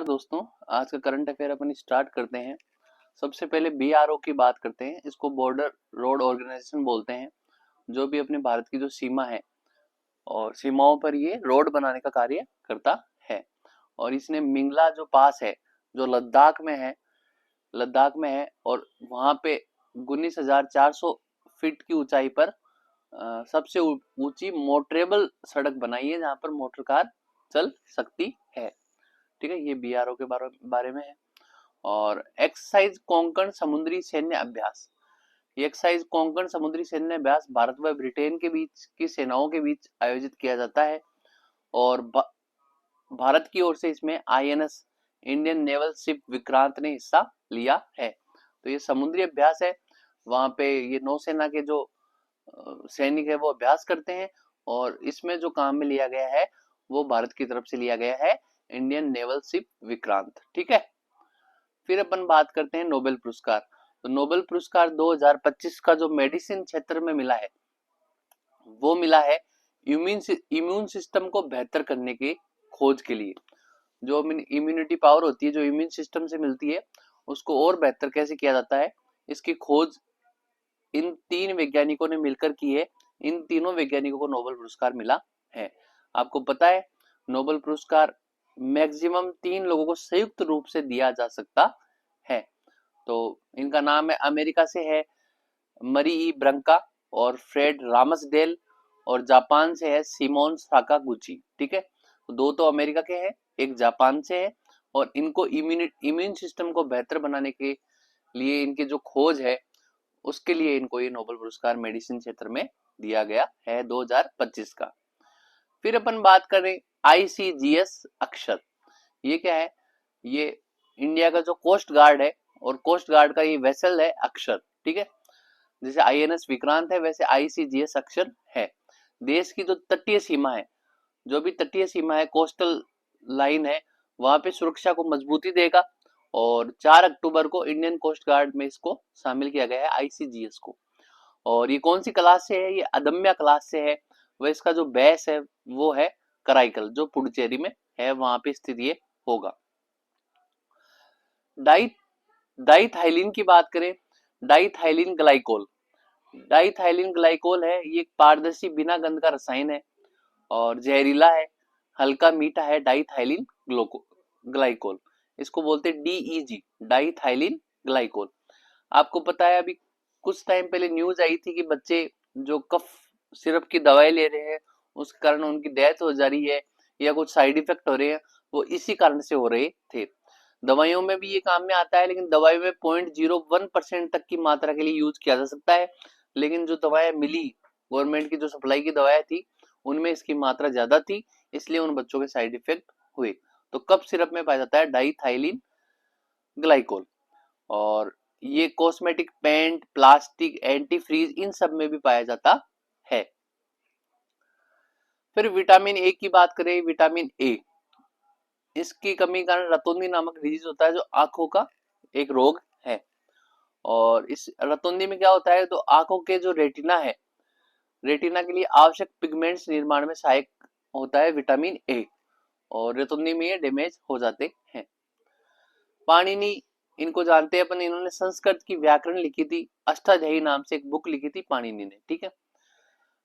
दोस्तों, आज का करंट अफेयर अपन स्टार्ट करते हैं। सबसे पहले बीआरओ की बात करते हैं। इसको बॉर्डर रोड ऑर्गेनाइजेशन बोलते हैं, जो भी अपने भारत की जो सीमा है और सीमाओं पर ये रोड बनाने का कार्य करता है। और इसने मिंगला जो पास है, जो लद्दाख में है और वहां पे 19,400 फीट की ऊंचाई पर सबसे ऊंची मोटरेबल सड़क बनाई है, जहां पर मोटर कार चल सकती है। ठीक है, ये बीआरओ के बारे में है। और एक्सरसाइज कोंकण समुद्री सैन्य अभ्यास, ये एक्सरसाइज कोंकण समुद्री सैन्य अभ्यास भारत व ब्रिटेन के बीच की सेनाओं के बीच आयोजित किया जाता है। और भारत की ओर से इसमें INS Indian naval ship Vikrant ने हिस्सा लिया है। तो ये समुद्री अभ्यास है, वहां पे ये नौसेना के जो सैनिक है वो अभ्यास करते हैं। और इसमें जो काम में लिया गया है वो भारत की तरफ से लिया गया है, इंडियन नेवल शिप विक्रांत। ठीक है, फिर अपन बात करते हैं नोबेल पुरस्कार। तो नोबेल पुरस्कार 2025 का जो मेडिसिन क्षेत्र में मिला है वो मिला है इम्यून सिस्टम को बेहतर करने की खोज के लिए। जो इम्यूनिटी पावर होती है, जो इम्यून सिस्टम से मिलती है, उसको और बेहतर कैसे किया जाता है, इसकी खोज इन 3 वैज्ञानिकों ने मिलकर की है। इन तीनों वैज्ञानिकों को नोबेल पुरस्कार मिला है। आपको पता है, नोबेल पुरस्कार मैक्सिमम 3 लोगों को संयुक्त रूप से दिया जा सकता है। तो इनका नाम है, अमेरिका से है मरी ई ब्रंका और फ्रेड रामसडेल, और जापान से है सिमोन साकागुची। ठीक है, तो 2 तो अमेरिका के हैं, एक जापान से है। और इनको इम्यून सिस्टम को बेहतर बनाने के लिए इनकी जो खोज है उसके लिए इनको ये नोबेल पुरस्कार मेडिसिन क्षेत्र में दिया गया है 2025 का। फिर अपन बात करें आईसीजीएस अक्षर, ये क्या है? ये इंडिया का जो कोस्ट गार्ड है और कोस्ट गार्ड का ये वेसल है अक्षर। ठीक है, जैसे आईएनएस विक्रांत है वैसे आईसीजीएस अक्षर है। देश की जो तटीय सीमा है, जो भी तटीय सीमा है, कोस्टल लाइन है, वहां पे सुरक्षा को मजबूती देगा। और 4 अक्टूबर को इंडियन कोस्ट गार्ड में इसको शामिल किया गया है, आईसीजीएस को। और ये कौन सी क्लास से है? ये अदम्य क्लास से है। वह इसका जो बेस है वो है कराईकल, जो पुडुचेरी में है, वहां पे स्थित ये होगा। डाइथाइलिन की बात करें, डाइथाइलिन ग्लाइकोल, डाइथाइलिन ग्लाइकोल है, ये एक पारदर्शी बिना गंध का रसायन है और जहरीला है, हल्का मीठा है। डाइथाइलिन ग्लाइकोल, इसको बोलते हैं डीईजी, डाइथाइलिन ग्लाइकोल। आपको पता है, अभी कुछ टाइम पहले न्यूज आई थी कि बच्चे जो कफ सिरप की दवाई ले रहे हैं उस कारण उनकी डेथ हो जा रही है या कुछ साइड इफेक्ट हो रहे हैं, वो इसी कारण से हो रहे थे। दवाइयों में भी ये काम में आता है, लेकिन दवाई में 0.01% तक की मात्रा के लिए यूज किया जा सकता है। लेकिन जो दवाएं मिली, गवर्नमेंट की जो सप्लाई की दवाएं थी, उनमें इसकी मात्रा ज्यादा थी, इसलिए उन बच्चों के साइड इफेक्ट हुए। तो कफ सिरप में पाया जाता है डाइथाइलिन ग्लाइकोल। और ये cosmetic, paint, plastic, anti freeze, इन सब में भी पाया जाता है। फिर विटामिन ए की बात करें, विटामिन ए, इसकी कमी के कारण रतौंधी नामक डिजीज होता है, जो आंखों का एक रोग है। और इस रतौंधी में क्या होता है, तो आंखों के जो रेटिना है, रेटिना के लिए आवश्यक पिगमेंट्स निर्माण में सहायक होता है विटामिन ए, और रतौंधी में ये डैमेज हो जाते हैं। पाणिनि, इनको जानते हैं अपन, इन्होंने संस्कृत की व्याकरण लिखी थी, अष्टाध्यायी नाम से एक बुक लिखी थी पाणिनि ने। ठीक है,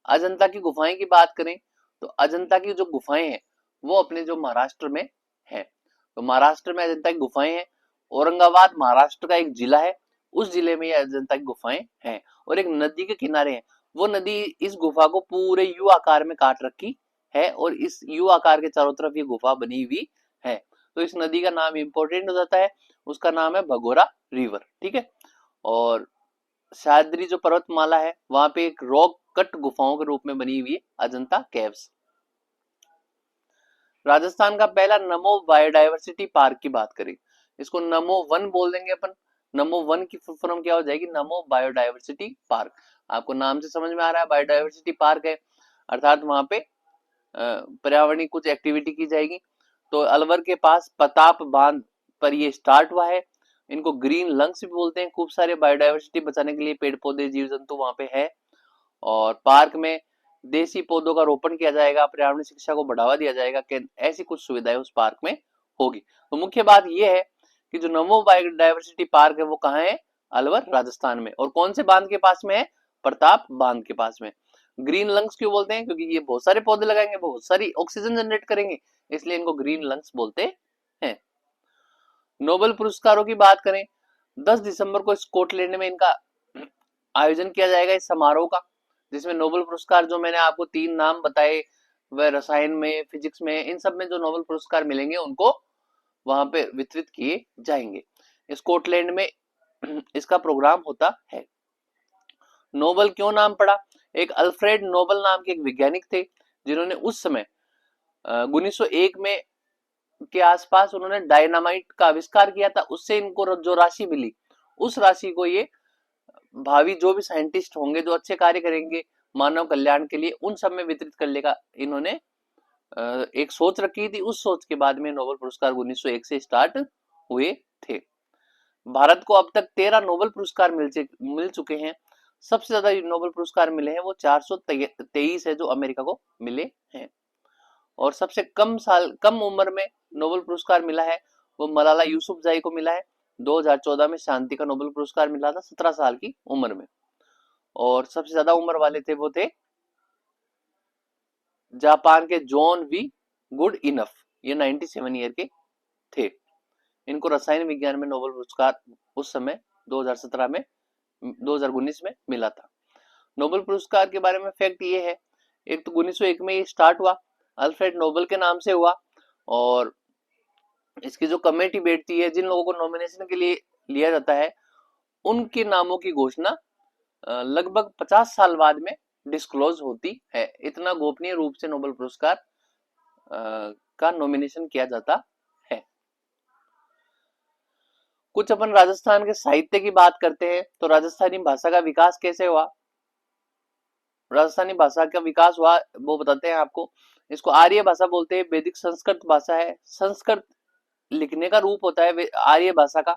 अजंता की गुफाएं की बात करें, तो अजंता की जो गुफाएं हैं वो अपने जो महाराष्ट्र में है। तो महाराष्ट्र में अजंता की गुफाएं हैं। औरंगाबाद महाराष्ट्र का एक जिला है, उस जिले में ये अजंता की गुफाएं हैं। और एक नदी के किनारे है, वो नदी इस गुफा को पूरे यू आकार में काट रखी है और इस यू आकार के चारों तरफ ये गुफा बनी हुई है। तो इस नदी का नाम इंपॉर्टेंट हो जाता है, उसका नाम है भगोरा रिवर। ठीक है, और सह्याद्री जो पर्वतमाला है वहां पे एक रॉक कट गुफाओं के रूप में बनी हुई है अजंता केव्स। राजस्थान का पहला नमो बायोडायवर्सिटी पार्क की बात करें, इसको नमो वन बोल देंगे अपन। नमो वन की फुल फॉर्म क्या हो जाएगी? नमो बायोडायवर्सिटी पार्क। आपको नाम से समझ में आ रहा है, बायोडायवर्सिटी पार्क है, अर्थात वहां पे पर्यावरणीय कुछ एक्टिविटी की जाएगी। तो अलवर के पास प्रताप बांध पर ये स्टार्ट हुआ है। इनको ग्रीन लंग्स भी बोलते हैं, खूब सारे बायोडायवर्सिटी बचाने के लिए पेड़ पौधे, जीव जंतु वहां पे है। और पार्क में देसी पौधों का रोपण किया जाएगा, पर्यावरण शिक्षा को बढ़ावा दिया जाएगा, ऐसी कुछ सुविधाएं उस पार्क में होगी। तो मुख्य बात यह है कि जो नमो बायोडायवर्सिटी पार्क है वो कहाँ है, अलवर राजस्थान में। और कौन से बांध के पास में है, प्रताप बांध के पास में। ग्रीन लंग्स क्यों बोलते हैं, क्योंकि ये बहुत सारे पौधे लगाएंगे, बहुत सारी ऑक्सीजन जनरेट करेंगे, इसलिए इनको ग्रीन लंग्स बोलते हैं। नोबेल पुरस्कारों की बात करें, 10 दिसंबर को स्कॉटलैंड में इनका आयोजन किया जाएगा इस समारोह का, जिसमें नोबेल पुरस्कार जो मैंने आपको 3 नाम बताए, वह रसायन में, फिजिक्स में, इन सब में जो नोबेल पुरस्कार मिलेंगे उनको वहां पे वितरित किए जाएंगे। स्कॉटलैंड में इसका प्रोग्राम होता है। नोबेल क्यों नाम पड़ा, एक अल्फ्रेड नोबेल नाम के एक वैज्ञानिक थे, जिन्होंने उस समय 1901 में के आसपास उन्होंने डायनामाइट का आविष्कार किया था। उससे इनको जो राशि मिली, उस राशि को ये भावी जो भी साइंटिस्ट होंगे जो अच्छे कार्य करेंगे मानव कल्याण के लिए, उन सब में वितरित करने का इन्होंने एक सोच रखी थी। उस सोच के बाद में नोबेल पुरस्कार 1901 से स्टार्ट हुए थे। भारत को अब तक 13 नोबेल पुरस्कार मिल चुके हैं। सबसे ज्यादा नोबेल पुरस्कार मिले हैं वो 423 है जो अमेरिका को मिले हैं। और सबसे कम उम्र में नोबेल पुरस्कार मिला है वो मलाला यूसुफजई को मिला है। 2014 में शांति का नोबेल पुरस्कार मिला था 17 साल की उम्र में। और सबसे ज्यादा उम्र वाले थे वो थे जापान के जॉन वी गुड इनफ, ये 97 ईयर के थे। इनको रसायन विज्ञान में नोबेल पुरस्कार उस समय 2019 में मिला था। नोबेल पुरस्कार के बारे में फैक्ट ये है, एक तो 1901 में ये स्टार्ट हुआ, अल्फ्रेड नोबेल के नाम से हुआ। और इसकी जो कमेटी बैठती है, जिन लोगों को नॉमिनेशन के लिए लिया जाता है, उनके नामों की घोषणा लगभग 50 साल बाद में डिस्क्लोज होती है। इतना गोपनीय रूप से नोबेल पुरस्कार का नॉमिनेशन किया जाता है। कुछ अपन राजस्थान के साहित्य की बात करते हैं। तो राजस्थानी भाषा का विकास कैसे हुआ, राजस्थानी भाषा का विकास हुआ वो बताते हैं आपको। इसको आर्य भाषा बोलते हैं, वैदिक संस्कृत भाषा है। संस्कृत लिखने का रूप होता है आर्य भाषा का।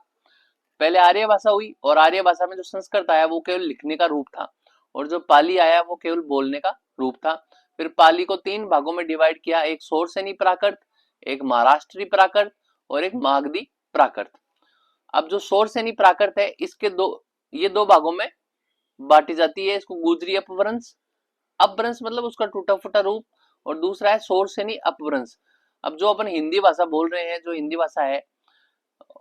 पहले आर्य भाषा हुई और आर्य भाषा में जो संस्कृत आया वो केवल लिखने का रूप था, और जो पाली आया वो केवल बोलने का रूप था। फिर पाली को 3 भागों में डिवाइड किया, एक शोरसेनी प्राकृत, एक महाराष्ट्री प्राकृत और एक मागधी प्राकृत। अब जो शोरसेनी प्राकृत है, इसके ये दो भागों में बांटी जाती है। इसको गुजरी अपभ्रंश, अपभ्रंश मतलब उसका टूटा फूटा रूप, और दूसरा है शोरसेनी अपभ्रंश। अब जो अपन हिंदी भाषा बोल रहे हैं, जो हिंदी भाषा है,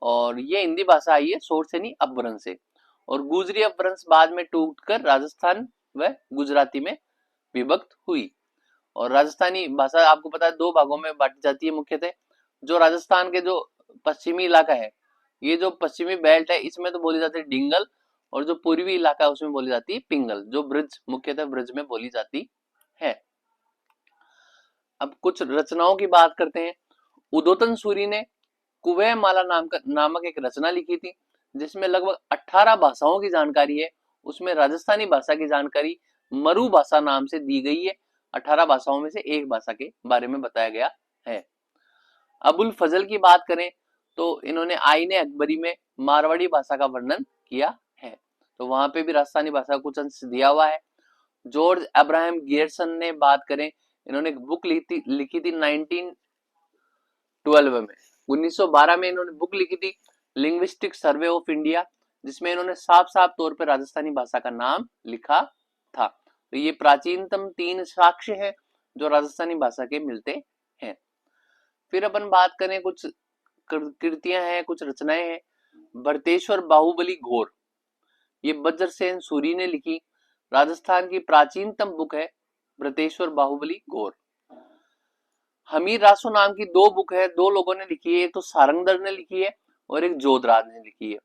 और ये हिंदी भाषा आई है शोरसेनी अपभ्रंश से, और गुजरी अपभ्रंश बाद में टूटकर राजस्थान व गुजराती में विभक्त हुई। और राजस्थानी भाषा आपको पता है 2 भागों में बांटी जाती है मुख्यतः। जो राजस्थान के जो पश्चिमी इलाका है, ये जो पश्चिमी बेल्ट है, इसमें तो बोली जाती है डिंगल, और जो पूर्वी इलाका है उसमें बोली जाती है पिंगल, जो ब्रज मुख्यतः ब्रज में बोली जाती है। अब कुछ रचनाओं की बात करते हैं। उदोतन सूरी ने कुवैय माला नामक एक रचना लिखी थी, जिसमें लगभग 18 भाषाओं की जानकारी है। उसमें राजस्थानी भाषा की जानकारी मरु भाषा नाम से दी गई है। 18 भाषाओं में से एक भाषा के बारे में बताया गया है। अबुल फजल की बात करें तो इन्होंने आईने अकबरी में मारवाड़ी भाषा का वर्णन किया है, तो वहां पे भी राजस्थानी भाषा का कुछ अंश दिया हुआ है। जॉर्ज अब्राहम गियर्सन ने बात करें, इन्होंने एक बुक लिखी थी 1912 में, 1912 में इन्होंने बुक लिखी थी लिंग्विस्टिक सर्वे ऑफ इंडिया, जिसमें इन्होंने साफ साफ तौर पर राजस्थानी भाषा का नाम लिखा था। तो ये प्राचीनतम 3 साक्ष्य हैं जो राजस्थानी भाषा के मिलते हैं। फिर अपन बात करें, कुछ कृतियां हैं, कुछ रचनाएं हैं। भरतेश्वर बाहुबली घोर, ये बज्रसेन सूरी ने लिखी, राजस्थान की प्राचीनतम बुक है भरतेश्वर बाहुबली घोर। हमीर रासो नाम की 2 बुक है, 2 लोगों ने लिखी है, एक तो सारंगधर ने लिखी है और एक जोधराज ने लिखी है।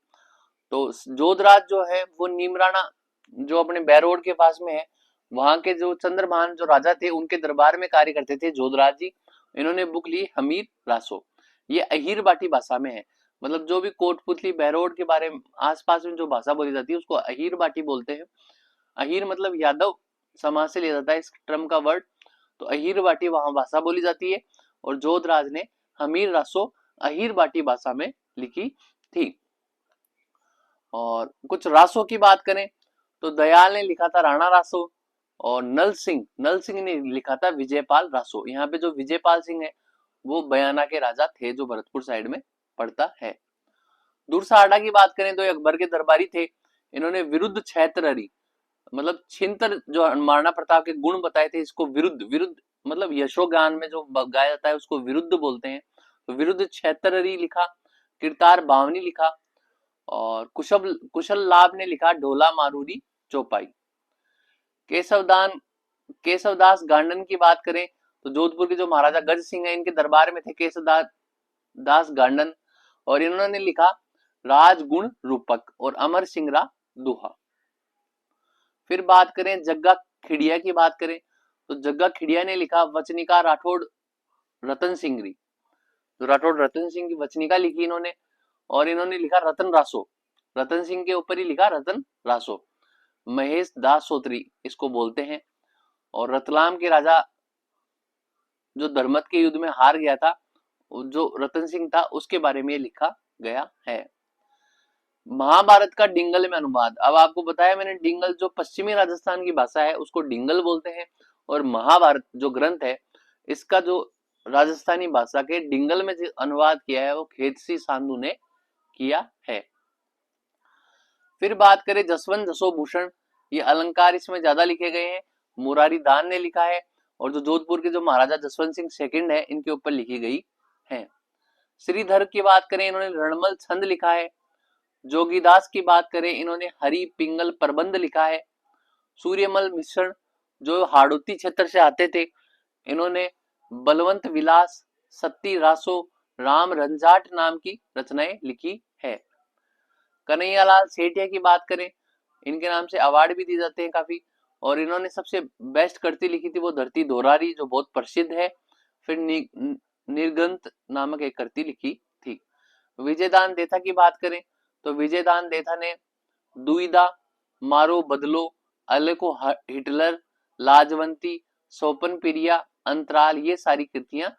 तो जोधराज जो है वो नीमराणा जो अपने बैरोड के पास में है, वहां के जो चंद्रभान जो राजा थे उनके दरबार में कार्य करते थे जोधराज जी। इन्होंने बुक ली हमीर रासो, ये अहीर बाटी भाषा में है। मतलब जो भी कोटपुतली बैरोड के बारे में आसपास में जो भाषा बोली जाती है उसको अहीर बाटी बोलते हैं। अहीर मतलब यादव समाज से लिया जाता है इस टर्म का वर्ड। तो अहीर बाटी वहां भाषा बोली जाती है, और जोधराज ने हमीर रासो अहीर बाटी भाषा में लिखी थी। और कुछ रासो की बात करें तो दयाल ने लिखा था राणा रासो, और नल सिंह ने लिखा था विजयपाल रासो। यहाँ पे जो विजयपाल सिंह है वो बयाना के राजा थे, जो भरतपुर साइड में पड़ता है। दुर्साहड़ा की बात करें तो ये अकबर के दरबारी थे। इन्होंने विरुद्ध क्षेत्रहरी मतलब छिंतर जो महाराणा प्रताप के गुण बताए थे, इसको विरुद्ध विरुद्ध मतलब यशोगान में जो गाया जाता है उसको विरुद्ध बोलते हैं। तो विरुद्ध क्षेत्रहरी लिखा, कीर्तार बावनी लिखा, और कुशल लाभ ने लिखा ढोला मारूरी चौपाई। केशवदान केशवदास गांडन की बात करें तो जोधपुर के जो महाराजा गज सिंह है, इनके दरबार में थे केशवदास दास गांडन, और इन्होंने लिखा राजगुण रूपक और अमर सिंगरा दोहा। फिर बात करें जग्गा खिड़िया की बात करें तो जग्गा खिड़िया ने लिखा वचनिका राठौड़ रतन सिंगरी। तो राठौड़ रतन सिंह की वचनिका लिखी इन्होंने, और इन्होंने लिखा रतन रासो, रतन सिंह के ऊपर ही लिखा रतन रासो। महेश दास सोत्री इसको बोलते हैं, और रतलाम के राजा जो धर्मत के युद्ध में हार गया था, जो रतन सिंह था, उसके बारे में लिखा गया है। महाभारत का डिंगल में अनुवाद, अब आपको बताया मैंने डिंगल जो पश्चिमी राजस्थान की भाषा है उसको डिंगल बोलते हैं, और महाभारत जो ग्रंथ है इसका जो राजस्थानी भाषा के डिंगल में जो अनुवाद किया है वो खेतसी सांधु ने किया है। फिर बात करें जसवंत जसोभूषण, ये अलंकार इसमें ज्यादा लिखे गए हैं, मुरारी दान ने लिखा है, और जो जोधपुर के जो महाराजा जसवंत सिंह सेकंड है इनके ऊपर लिखी गई है। श्रीधर की बात करें इन्होंने रणमल छंद लिखा है। जोगीदास की बात करें इन्होंने हरि पिंगल प्रबंध लिखा है। सूर्यमल मिश्रण जो हाड़ौती क्षेत्र से आते थे, इन्होंने बलवंत विलास, सत्ती रासो, राम रंजाट नाम की रचनाएं लिखी है। कन्हैयालाल सेठिया की बात करें, इनके नाम से अवार्ड भी दिए जाते हैं काफी, और इन्होंने सबसे बेस्ट कृति लिखी थी वो धरती दोहरारी जो बहुत प्रसिद्ध है। फिर निर्गंत नामक एक कृति लिखी थी। विजयदान देथा की बात करें तो विजयदान देथा ने दुविधा, मारो बदलो, अलेको हिटलर, लाजवंती, सोपन पिरिया, अंतराल, ये सारी कृतियां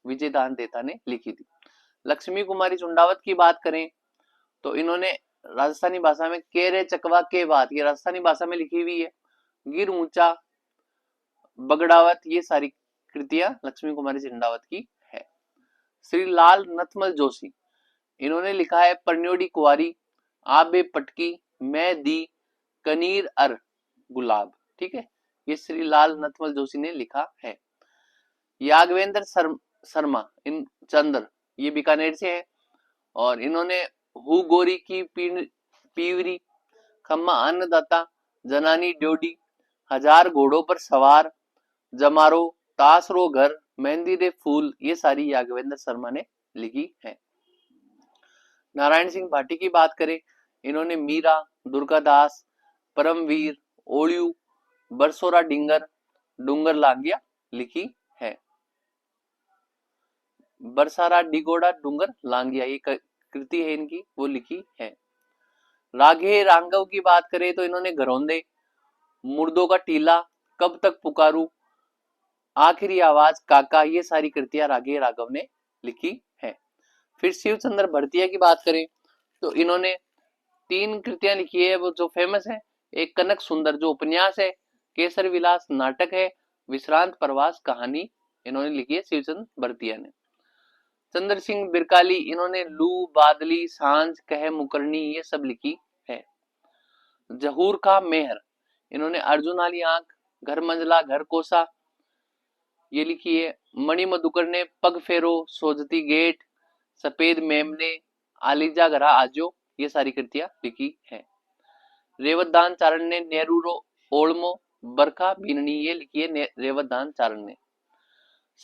विजयदान देथा ने लिखी थी। लक्ष्मी कुमारी चुंडावत की बात करें तो इन्होंने राजस्थानी भाषा में केरे चकवा के बात, ये राजस्थानी भाषा में लिखी हुई है। गिर ऊंचा, बगड़ावत, ये सारी कृतियां लक्ष्मी कुमारी चुंडावत की है। श्री लाल नथमल जोशी, इन्होंने लिखा है परन्योड़ी कुआरी, आबे पटकी, मैं दी, कनीर अर गुलाब, ठीक है, ये श्री लाल नथमल जोशी ने लिखा है। यागवेंद्र शर्मा इन चंद्र, ये बीकानेर से है, और इन्होंने हु गोरी की पीवरी, खम्मा अन्नदाता, जनानी ड्योडी, हजार घोड़ों पर सवार, जमारो, तासरो घर, मेहंदी दे फूल, ये सारी यागवेंद्र शर्मा ने लिखी है। नारायण सिंह भाटी की बात करें, इन्होंने मीरा, दुर्गादास, परमवीर, ओलियू, बरसोरा डिंगर, डूंगर लांगिया लिखी है। बरसारा डिगोड़ा डूंगर लांगिया, ये कृति है इनकी, वो लिखी है। राघे रांगव की बात करें तो इन्होंने घरौंदे, मुर्दों का टीला, कब तक पुकारू, आखिरी आवाज, काका, ये सारी कृतियां राघे राघव ने लिखी है। फिर शिवचंद्र भरतिया की बात करें तो इन्होंने 3 कृतियां लिखी है वो जो फेमस है, एक कनक सुंदर जो उपन्यास है, केसर विलास नाटक है, विश्रांत प्रवास कहानी इन्होंने लिखी है शिवचंद्र भरतिया ने। चंद्र सिंह बिरकाली, इन्होंने लू, बादली, सांझ, कह मुकरनी, ये सब लिखी है। जहूर का मेहर, इन्होंने अर्जुन आली आंख, घर मंजला, घर कोसा, ये लिखी है। मणि मधुकर ने पग फेरो, सोजती गेट, सफेद मेमने, आलिजा घरा आजो, ये सारी कृतियां लिखी है। रेवतदान चारण ने नेहरू ओल्मो, बरखा बीननी, ये लिखी है रेवतदान चारण ने।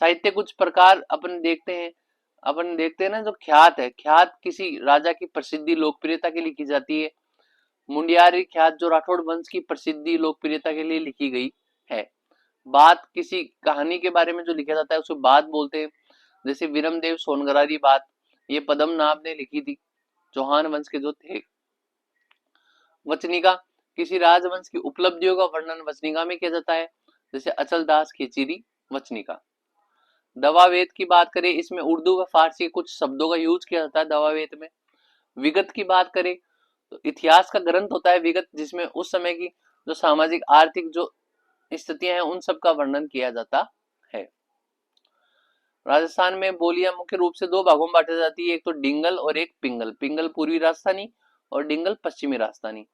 साहित्य कुछ प्रकार अपन देखते हैं ना, जो ख्यात है, ख्यात किसी राजा की प्रसिद्धि लोकप्रियता के लिए की जाती है। मुंडियारी ख्यात जो राठौड़ वंश की प्रसिद्धि लोकप्रियता के लिए लिखी गई है। बात किसी कहानी के बारे में जो लिखा जाता है उसे बात बोलते हैं, जैसे विरमदेव सोनगरारी बात, ये पद्मनाभ ने लिखी थी, चौहान वंश के जो थे। वचनिका किसी राजवंश की उपलब्धियों का वर्णन वचनिका में किया जाता है, जैसे अचल दास खिचीरी वचनिका। दवा वेद की बात करें, इसमें उर्दू व फारसी के कुछ शब्दों का यूज किया जाता है दवा वेद में। विगत की बात करें तो इतिहास का ग्रंथ होता है विगत, जिसमें उस समय की जो सामाजिक आर्थिक जो स्थितियां हैं उन सब का वर्णन किया जाता है। राजस्थान में बोलियां मुख्य रूप से दो भागों में बांटी जाती है, एक तो डिंगल और एक पिंगल। पिंगल पूर्वी राजस्थानी और डिंगल पश्चिमी राजस्थानी।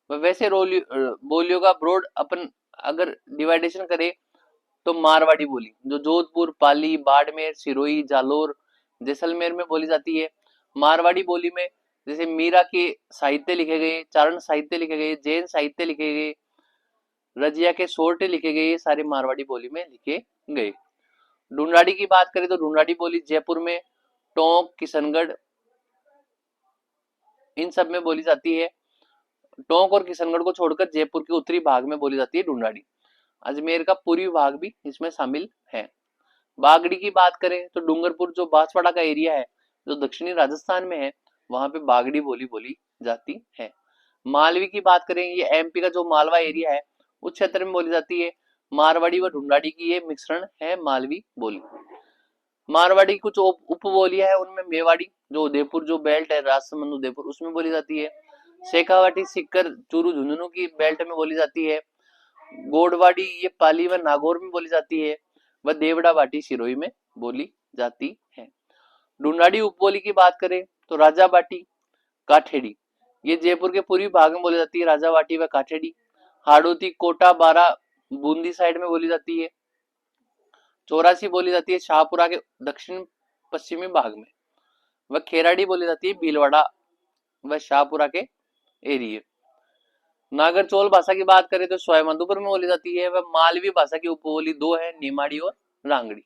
वैसे बोलियों का ब्रॉड अपन अगर डिवाइडेशन करें तो मारवाड़ी बोली जो जोधपुर, पाली, बाड़मेर, सिरोही, जालोर, जैसलमेर में बोली जाती है। मारवाड़ी बोली में जैसे मीरा के साहित्य लिखे गए, चारण साहित्य लिखे गए, जैन साहित्य लिखे गए, रजिया के सोरठे लिखे गए, ये सारे मारवाड़ी बोली में लिखे गए। ढूंढाड़ी की बात करें तो ढूंढाड़ी बोली जयपुर में, टोंक, किशनगढ़, इन सब में बोली जाती है। टोंक और किशनगढ़ को छोड़कर जयपुर के उत्तरी भाग में बोली जाती है ढूंढाड़ी। अजमेर का पूर्वी भाग भी इसमें शामिल है। बागड़ी की बात करें तो डूंगरपुर जो बांसवाड़ा का एरिया है जो दक्षिणी राजस्थान में है, वहां पे बागड़ी बोली बोली जाती है। मालवी की बात करें, ये एमपी का जो मालवा एरिया है उस क्षेत्र में बोली जाती है। मारवाड़ी व ढूंढाड़ी की ये मिश्रण है मालवी बोली। मारवाड़ी की कुछ उपबोलियां है, उनमें मेवाड़ी जो उदयपुर जो बेल्ट है राजसमंद उदयपुर उसमें बोली जाती है। शेखावाटी, सिक्कर, चूरू, झुंझुनू की बेल्ट में बोली जाती है। गोडवाड़ी ये पाली व नागौर में बोली जाती है। व देवड़ा बाटी सिरोही में बोली जाती है। ढूंढाड़ी उपबोली की बात करें तो राजा बाटी, काठेड़ी, ये जयपुर के पूर्वी भाग में बोली जाती है, राजा बाटी व काठेड़ी। हाड़ौती, कोटा, बारा, बूंदी साइड में बोली जाती है। चौरासी बोली जाती है शाहपुरा के दक्षिण पश्चिमी भाग में। वह खेराड़ी बोली जाती है भीलवाड़ा व शाहपुरा के एरिया। नागरचौल भाषा की बात करें तो सवाईमाधोपुर में बोली जाती है। वह मालवी भाषा की उपबोली दो है, निमाड़ी और रांगड़ी।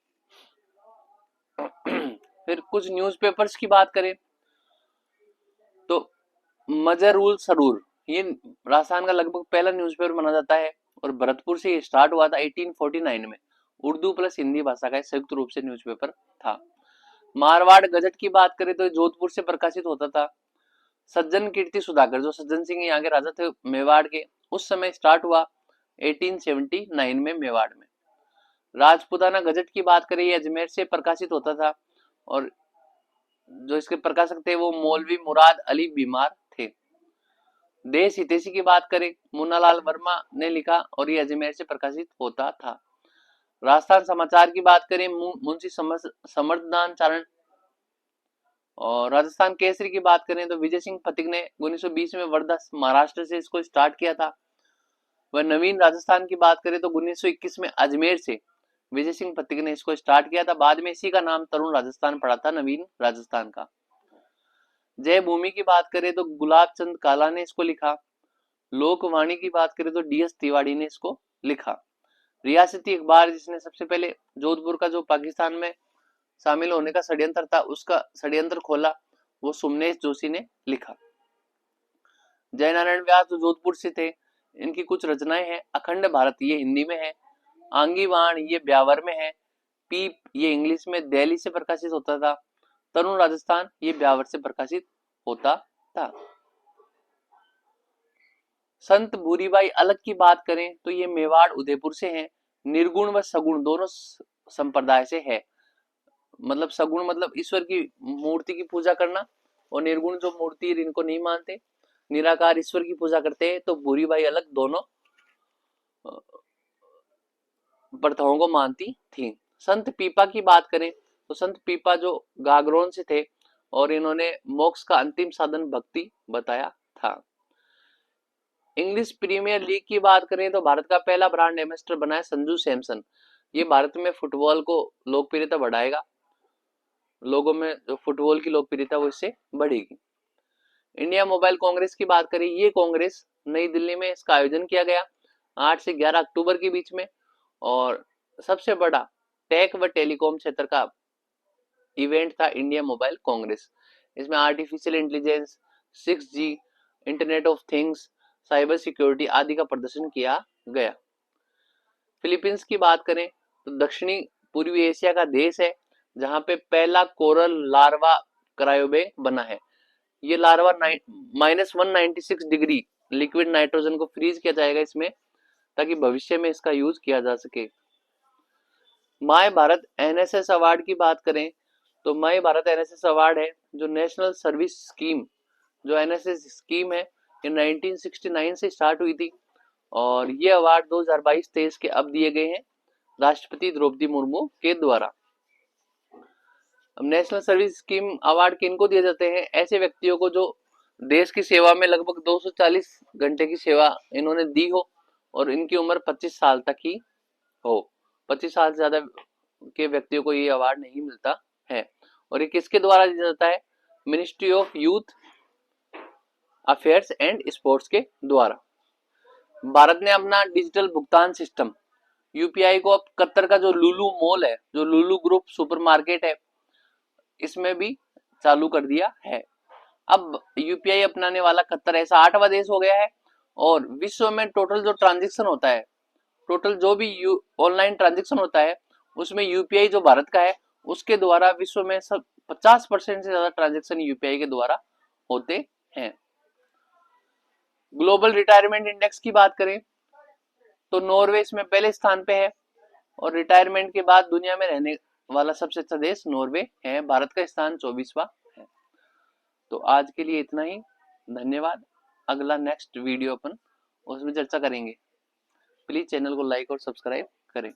फिर कुछ न्यूज़पेपर्स की बात करें तो मजरूल सरूर ये राजस्थान का लगभग पहला न्यूज़पेपर माना जाता है और भरतपुर से ये स्टार्ट हुआ था 1849 में। उर्दू प्लस हिंदी भाषा का संयुक्त रूप से न्यूज़पेपर था। मारवाड़ गजट की बात करें तो जोधपुर से प्रकाशित होता था। सज्जन कीर्ति सुधाकर जो सज्जन सिंह यहाँ के राजा थे मेवाड़ के, उस समय स्टार्ट हुआ 1879 में मेवाड़ में। राजपुताना गजट की बात करें, ये अजमेर से प्रकाशित होता था और जो इसके प्रकाशक थे वो मौलवी मुराद अली बीमार थे। देश हितैषी की बात करें, मुन्नालाल वर्मा ने लिखा और ये अजमेर से प्रकाशित होता था। राजस्थान समाचार की बात करें, मुंशी समर्थदान चारण। और राजस्थान केसरी की बात करें तो विजय सिंह फतिक ने 1920 में वर्धा महाराष्ट्र से इसको स्टार्ट किया था। वह नवीन राजस्थान की बात करें तो 1921 में अजमेर से विजय सिंह फतिक ने इसको स्टार्ट किया था। बाद में इसी का नाम तरुण राजस्थान पड़ा था, नवीन राजस्थान का। जय भूमि की बात करें तो गुलाब चंद काला ने इसको लिखा। लोकवाणी की बात करें तो डीएस तिवारी ने इसको लिखा। रियासती अखबार जिसने सबसे पहले जोधपुर का जो पाकिस्तान में शामिल होने का षड्यंत्र था उसका षड्यंत्र खोला, वो सुमनेश जोशी ने लिखा। जयनारायण व्यास जो जोधपुर से थे, इनकी कुछ रचनाएं हैं। अखंड भारत ये हिंदी में है, आंगीवाण ये ब्यावर में है, पीप ये इंग्लिश में दिल्ली से प्रकाशित होता था, तरुण राजस्थान ये ब्यावर से प्रकाशित होता था। संत भूरीबाई अलग की बात करें तो ये मेवाड़ उदयपुर से हैं। निर्गुण व सगुण दोनों संप्रदाय से है। मतलब सगुण मतलब ईश्वर की मूर्ति की पूजा करना और निर्गुण जो मूर्ति इनको नहीं मानते, निराकार ईश्वर की पूजा करते हैं। तो भूरीबाई अलग दोनों प्रथाओं को मानती थी। संत पीपा की बात करें तो संत पीपा जो गागरोन से थे और इन्होंने मोक्ष का अंतिम साधन भक्ति बताया था। इंग्लिश प्रीमियर लीग की बात करें तो भारत का पहला ब्रांड एम्बेसडर बना है संजू सैमसन। ये भारत में फुटबॉल को लोकप्रियता बढ़ाएगा, लोगों में जो फुटबॉल की लोकप्रियता वो इससे बढ़ेगी। इंडिया मोबाइल कांग्रेस की बात करें, ये कांग्रेस नई दिल्ली में इसका आयोजन किया गया 8 से 11 अक्टूबर के बीच में और सबसे बड़ा टेक व टेलीकॉम क्षेत्र का इवेंट था इंडिया मोबाइल कांग्रेस। इसमें artificial intelligence, 6G, internet of things, cyber security आदि का प्रदर्शन किया गया। फिलीपींस की बात करें तो दक्षिणी पूर्वी एशिया का देश है जहां पे पहला कोरल लार्वा क्रायोबे बना है। ये लार्वा -196 डिग्री लिक्विड नाइट्रोजन को फ्रीज किया जाएगा इसमें, ताकि भविष्य में इसका यूज किया जा सके। माय भारत एनएसएस अवार्ड की बात करें तो माय भारत एनएसएस अवार्ड है जो नेशनल सर्विस स्कीम, जो एनएसएस स्कीम है ये 1969 से स्टार्ट हुई थी और ये अवार्ड 2022-23 के अब दिए गए हैं राष्ट्रपति द्रौपदी मुर्मू के द्वारा। अब नेशनल सर्विस स्कीम अवार्ड किनको दिए जाते हैं? ऐसे व्यक्तियों को जो देश की सेवा में लगभग 240 घंटे की सेवा इन्होंने दी हो और इनकी उम्र 25 साल तक ही हो। 25 साल से ज्यादा के व्यक्तियों को ये अवार्ड नहीं मिलता है। और ये किसके द्वारा दिया जाता है? Ministry of youth affairs and sports के द्वारा। भारत ने अपना डिजिटल भुगतान सिस्टम यूपीआई को अब कतर का जो लुलु मॉल है, जो लुलु ग्रुप सुपरमार्केट है, इसमें भी चालू कर दिया है। अब यूपीआई अपनाने वाला कतर ऐसा 8वां देश हो गया है। और विश्व में टोटल जो ट्रांजेक्शन होता है, टोटल जो भी ऑनलाइन ट्रांजेक्शन होता है, उसमें यूपीआई जो भारत का है उसके द्वारा विश्व में सब 50% से ज्यादा ट्रांजेक्शन यूपीआई के द्वारा होते हैं। ग्लोबल रिटायरमेंट इंडेक्स की बात करें तो नॉर्वे इसमें पहले स्थान पे है और रिटायरमेंट के बाद दुनिया में रहने वाला सबसे अच्छा देश नॉर्वे है। भारत का स्थान 24वां है। तो आज के लिए इतना ही, धन्यवाद। अगला नेक्स्ट वीडियो अपन उसमें चर्चा करेंगे। प्लीज चैनल को लाइक और सब्सक्राइब करें।